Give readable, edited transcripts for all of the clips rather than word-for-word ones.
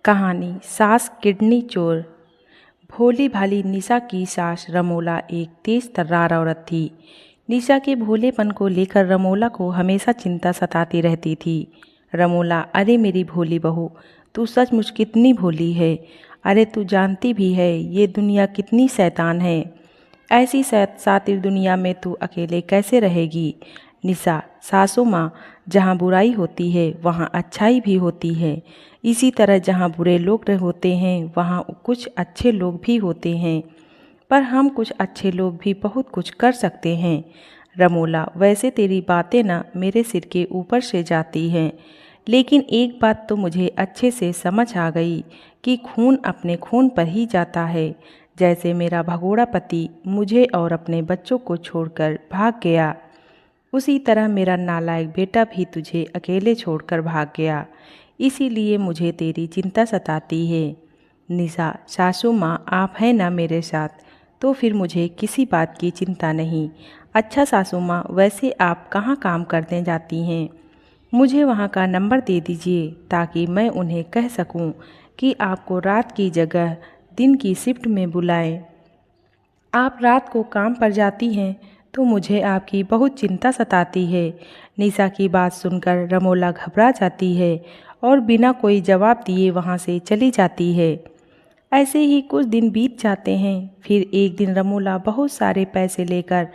कहानी सास किडनी चोर। भोली भाली निशा की सास रमोला एक तेज तर्रार औरत थी। निशा के भोलेपन को लेकर रमोला को हमेशा चिंता सताती रहती थी। रमोला, अरे मेरी भोली बहू, तू सचमुच कितनी भोली है। अरे तू जानती भी है ये दुनिया कितनी शैतान है। ऐसी सातिर दुनिया में तू अकेले कैसे रहेगी। निशा, सासू माँ, जहाँ बुराई होती है वहाँ अच्छाई भी होती है। इसी तरह जहाँ बुरे लोग होते हैं वहाँ कुछ अच्छे लोग भी होते हैं। पर हम कुछ अच्छे लोग भी बहुत कुछ कर सकते हैं। रमोला, वैसे तेरी बातें ना मेरे सिर के ऊपर से जाती हैं, लेकिन एक बात तो मुझे अच्छे से समझ आ गई कि खून अपने खून पर ही जाता है। जैसे मेरा भगोड़ा पति मुझे और अपने बच्चों को छोड़कर भाग गया, उसी तरह मेरा नालायक बेटा भी तुझे अकेले छोड़कर भाग गया। इसीलिए मुझे तेरी चिंता सताती है। निशा, सासू माँ, आप हैं ना मेरे साथ, तो फिर मुझे किसी बात की चिंता नहीं। अच्छा सासू माँ, वैसे आप कहाँ काम करने जाती हैं? मुझे वहाँ का नंबर दे दीजिए ताकि मैं उन्हें कह सकूँ कि आपको रात की जगह दिन की शिफ्ट में बुलाएं। आप रात को काम पर जाती हैं तो मुझे आपकी बहुत चिंता सताती है। निशा की बात सुनकर रमोला घबरा जाती है और बिना कोई जवाब दिए वहाँ से चली जाती है। ऐसे ही कुछ दिन बीत जाते हैं। फिर एक दिन रमोला बहुत सारे पैसे लेकर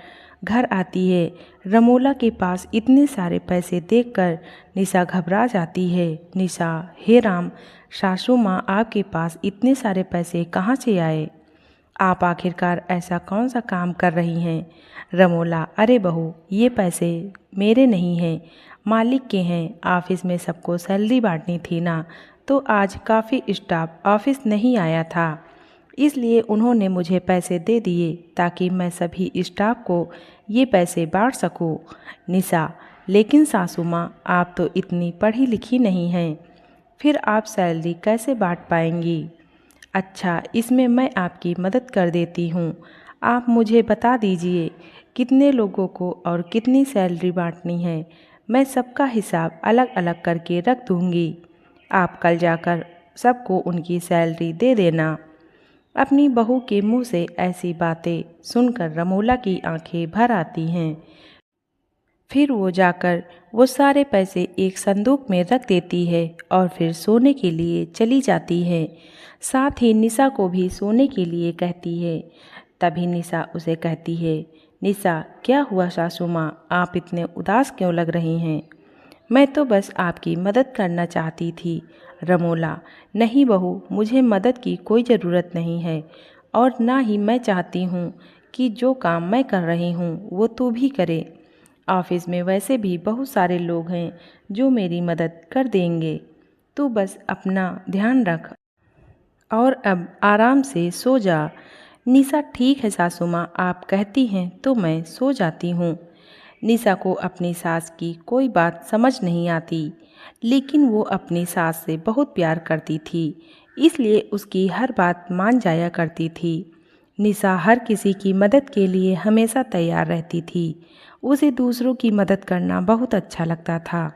घर आती है। रमोला के पास इतने सारे पैसे देखकर निशा घबरा जाती है। निशा, हे राम, सासू माँ, आपके पास इतने सारे पैसे कहाँ से आए? आप आखिरकार ऐसा कौन सा काम कर रही हैं? रमोला, अरे बहू, ये पैसे मेरे नहीं हैं, मालिक के हैं। ऑफिस में सबको सैलरी बांटनी थी ना, तो आज काफ़ी स्टाफ ऑफिस नहीं आया था, इसलिए उन्होंने मुझे पैसे दे दिए ताकि मैं सभी स्टाफ को ये पैसे बांट सकूं। निशा, लेकिन सासू माँ, आप तो इतनी पढ़ी लिखी नहीं हैं, फिर आप सैलरी कैसे बांट पाएंगी? अच्छा, इसमें मैं आपकी मदद कर देती हूँ। आप मुझे बता दीजिए कितने लोगों को और कितनी सैलरी बांटनी है। मैं सबका हिसाब अलग अलग करके रख दूँगी। आप कल जाकर सबको उनकी सैलरी दे देना। अपनी बहू के मुंह से ऐसी बातें सुनकर रमोला की आंखें भर आती हैं। फिर वो जाकर वो सारे पैसे एक संदूक में रख देती है और फिर सोने के लिए चली जाती है। साथ ही निशा को भी सोने के लिए कहती है। तभी निशा उसे कहती है, निशा, क्या हुआ सासू माँ, आप इतने उदास क्यों लग रही हैं? मैं तो बस आपकी मदद करना चाहती थी। रमोला, नहीं बहू, मुझे मदद की कोई ज़रूरत नहीं है और ना ही मैं चाहती हूँ कि जो काम मैं कर रही हूँ वो तू भी करे। ऑफिस में वैसे भी बहुत सारे लोग हैं जो मेरी मदद कर देंगे। तू बस अपना ध्यान रख और अब आराम से सो जा। निशा, ठीक है सासू माँ, आप कहती हैं तो मैं सो जाती हूँ। निशा को अपनी सास की कोई बात समझ नहीं आती, लेकिन वो अपनी सास से बहुत प्यार करती थी, इसलिए उसकी हर बात मान जाया करती थी। निशा हर किसी की मदद के लिए हमेशा तैयार रहती थी। उसे दूसरों की मदद करना बहुत अच्छा लगता था।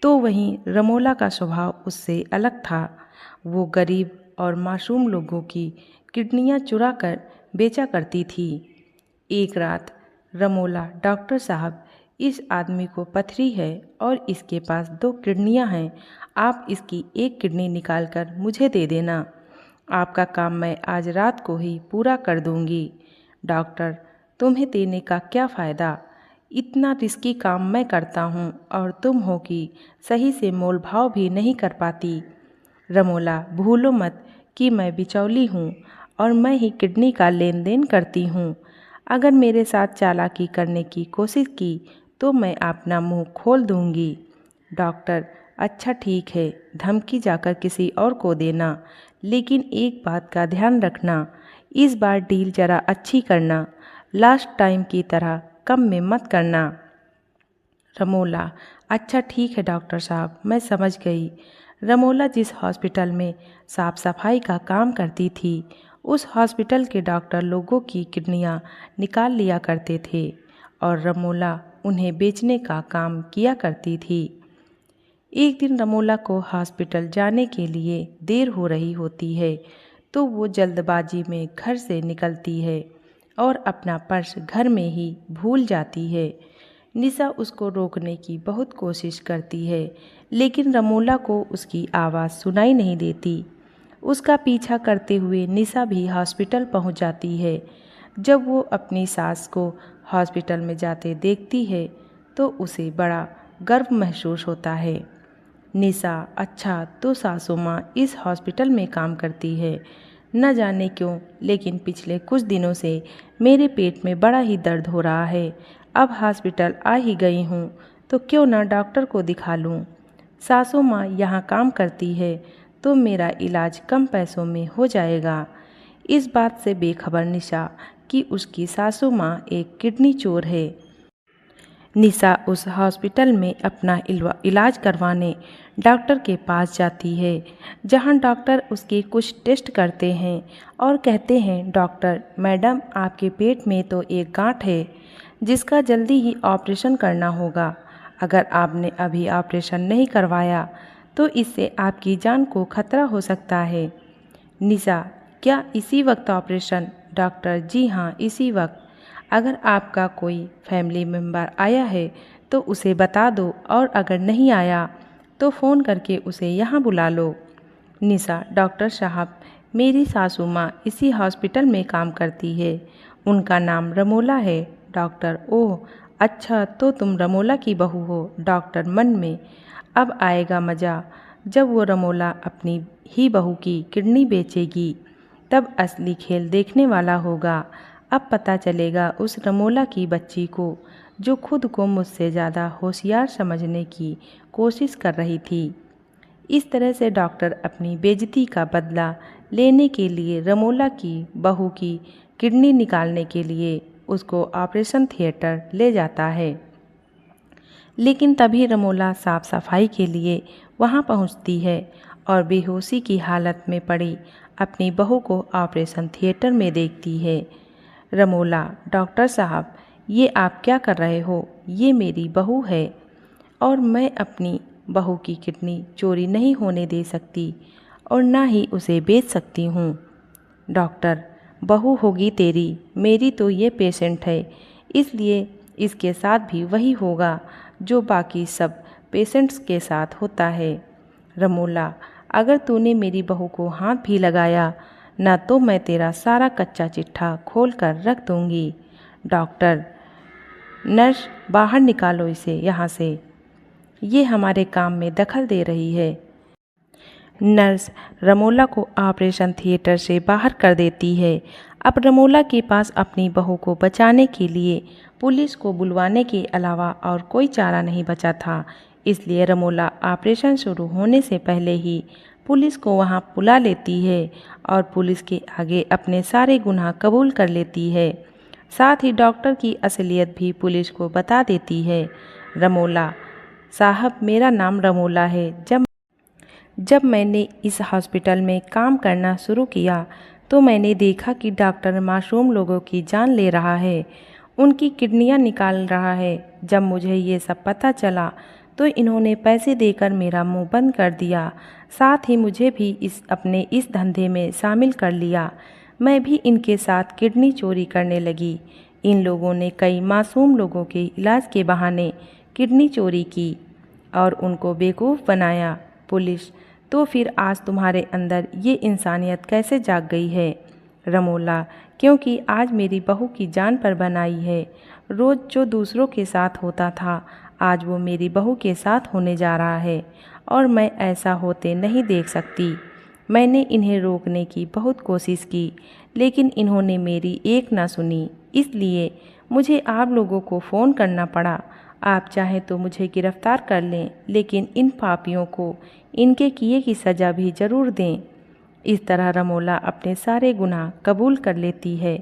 तो वहीं रमोला का स्वभाव उससे अलग था। वो गरीब और मासूम लोगों की किडनियाँ चुरा कर बेचा करती थी। एक रात रमोला, डॉक्टर साहब, इस आदमी को पथरी है और इसके पास 2 किडनियाँ हैं। आप इसकी एक किडनी निकाल कर मुझे दे देना। आपका काम मैं आज रात को ही पूरा कर दूंगी। डॉक्टर, तुम्हें देने का क्या फ़ायदा? इतना रिस्की काम मैं करता हूँ और तुम हो कि सही से मोल भाव भी नहीं कर पाती। रमोला, भूलो मत कि मैं बिचौली हूँ और मैं ही किडनी का लेन देन करती हूँ। अगर मेरे साथ चालाकी करने की कोशिश की तो मैं अपना मुंह खोल दूंगी। डॉक्टर, अच्छा ठीक है, धमकी जाकर किसी और को देना, लेकिन एक बात का ध्यान रखना, इस बार डील जरा अच्छी करना, लास्ट टाइम की तरह कम में मत करना। रमोला, अच्छा ठीक है डॉक्टर साहब, मैं समझ गई। रमोला जिस हॉस्पिटल में साफ सफाई का काम करती थी, उस हॉस्पिटल के डॉक्टर लोगों की किडनियाँ निकाल लिया करते थे और रमोला उन्हें बेचने का काम किया करती थी। एक दिन रमोला को हॉस्पिटल जाने के लिए देर हो रही होती है तो वो जल्दबाजी में घर से निकलती है और अपना पर्स घर में ही भूल जाती है। निशा उसको रोकने की बहुत कोशिश करती है लेकिन रमोला को उसकी आवाज़ सुनाई नहीं देती। उसका पीछा करते हुए निशा भी हॉस्पिटल पहुंच जाती है। जब वो अपनी सास को हॉस्पिटल में जाते देखती है तो उसे बड़ा गर्व महसूस होता है। निशा, अच्छा तो सासू माँ इस हॉस्पिटल में काम करती है। न जाने क्यों लेकिन पिछले कुछ दिनों से मेरे पेट में बड़ा ही दर्द हो रहा है। अब हॉस्पिटल आ ही गई हूँ तो क्यों ना डॉक्टर को दिखा लूँ। सासू माँ यहाँ काम करती है तो मेरा इलाज कम पैसों में हो जाएगा। इस बात से बेखबर निशा कि उसकी सासू माँ एक किडनी चोर है। निशा उस हॉस्पिटल में अपना इलाज करवाने डॉक्टर के पास जाती है जहां डॉक्टर उसके कुछ टेस्ट करते हैं और कहते हैं, डॉक्टर मैडम आपके पेट में तो एक गांठ है जिसका जल्दी ही ऑपरेशन करना होगा। अगर आपने अभी ऑपरेशन नहीं करवाया तो इससे आपकी जान को खतरा हो सकता है। निशा, क्या इसी वक्त ऑपरेशन? डॉक्टर, जी हाँ इसी वक्त। अगर आपका कोई फैमिली मेम्बर आया है तो उसे बता दो और अगर नहीं आया तो फ़ोन करके उसे यहाँ बुला लो। निशा, डॉक्टर साहब मेरी सासू माँ इसी हॉस्पिटल में काम करती है, उनका नाम रमोला है। डॉक्टर, ओह अच्छा तो तुम रमोला की बहू हो। डॉक्टर मन में, अब आएगा मज़ा जब वो रमोला अपनी ही बहू की किडनी बेचेगी, तब असली खेल देखने वाला होगा। अब पता चलेगा उस रमोला की बच्ची को जो खुद को मुझसे ज़्यादा होशियार समझने की कोशिश कर रही थी। इस तरह से डॉक्टर अपनी बेइज्जती का बदला लेने के लिए रमोला की बहू की किडनी निकालने के लिए उसको ऑपरेशन थिएटर ले जाता है। लेकिन तभी रमोला साफ सफाई के लिए वहां पहुंचती है और बेहोशी की हालत में पड़ी अपनी बहू को ऑपरेशन थिएटर में देखती है। रमोला, डॉक्टर साहब ये आप क्या कर रहे हो? ये मेरी बहू है और मैं अपनी बहू की किडनी चोरी नहीं होने दे सकती और ना ही उसे बेच सकती हूँ। डॉक्टर, बहू होगी तेरी, मेरी तो ये पेशेंट है, इसलिए इसके साथ भी वही होगा जो बाकी सब पेशेंट्स के साथ होता है। रमोला, अगर तूने मेरी बहू को हाथ भी लगाया ना तो मैं तेरा सारा कच्चा चिट्ठा खोल कर रख दूंगी। डॉक्टर, नर्स बाहर निकालो इसे यहाँ से, ये हमारे काम में दखल दे रही है। नर्स रमोला को ऑपरेशन थिएटर से बाहर कर देती है। अब रमोला के पास अपनी बहू को बचाने के लिए पुलिस को बुलवाने के अलावा और कोई चारा नहीं बचा था, इसलिए रमोला ऑपरेशन शुरू होने से पहले ही पुलिस को वहां बुला लेती है और पुलिस के आगे अपने सारे गुनाह कबूल कर लेती है। साथ ही डॉक्टर की असलियत भी पुलिस को बता देती है। रमोला, साहब मेरा नाम रमोला है। जब मैंने इस हॉस्पिटल में काम करना शुरू किया तो मैंने देखा कि डॉक्टर मासूम लोगों की जान ले रहा है, उनकी किडनियां निकाल रहा है। जब मुझे ये सब पता चला तो इन्होंने पैसे देकर मेरा मुंह बंद कर दिया, साथ ही मुझे भी अपने इस धंधे में शामिल कर लिया। मैं भी इनके साथ किडनी चोरी करने लगी। इन लोगों ने कई मासूम लोगों के इलाज के बहाने किडनी चोरी की और उनको बेवकूफ़ बनाया। पुलिस, तो फिर आज तुम्हारे अंदर ये इंसानियत कैसे जाग गई है? रमोला, क्योंकि आज मेरी बहू की जान पर बनाई है। रोज़ जो दूसरों के साथ होता था आज वो मेरी बहू के साथ होने जा रहा है और मैं ऐसा होते नहीं देख सकती। मैंने इन्हें रोकने की बहुत कोशिश की लेकिन इन्होंने मेरी एक ना सुनी, इसलिए मुझे आप लोगों को फ़ोन करना पड़ा। आप चाहें तो मुझे गिरफ्तार कर लें लेकिन इन पापियों को इनके किए की सज़ा भी ज़रूर दें। इस तरह रमोला अपने सारे गुनाह कबूल कर लेती है।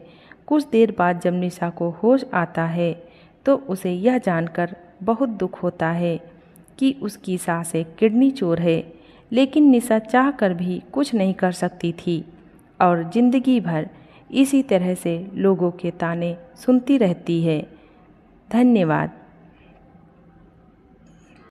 कुछ देर बाद जब निशा को होश आता है तो उसे यह जानकर बहुत दुख होता है कि उसकी सास एक किडनी चोर है, लेकिन निशा चाह कर भी कुछ नहीं कर सकती थी और ज़िंदगी भर इसी तरह से लोगों के ताने सुनती रहती है। धन्यवाद।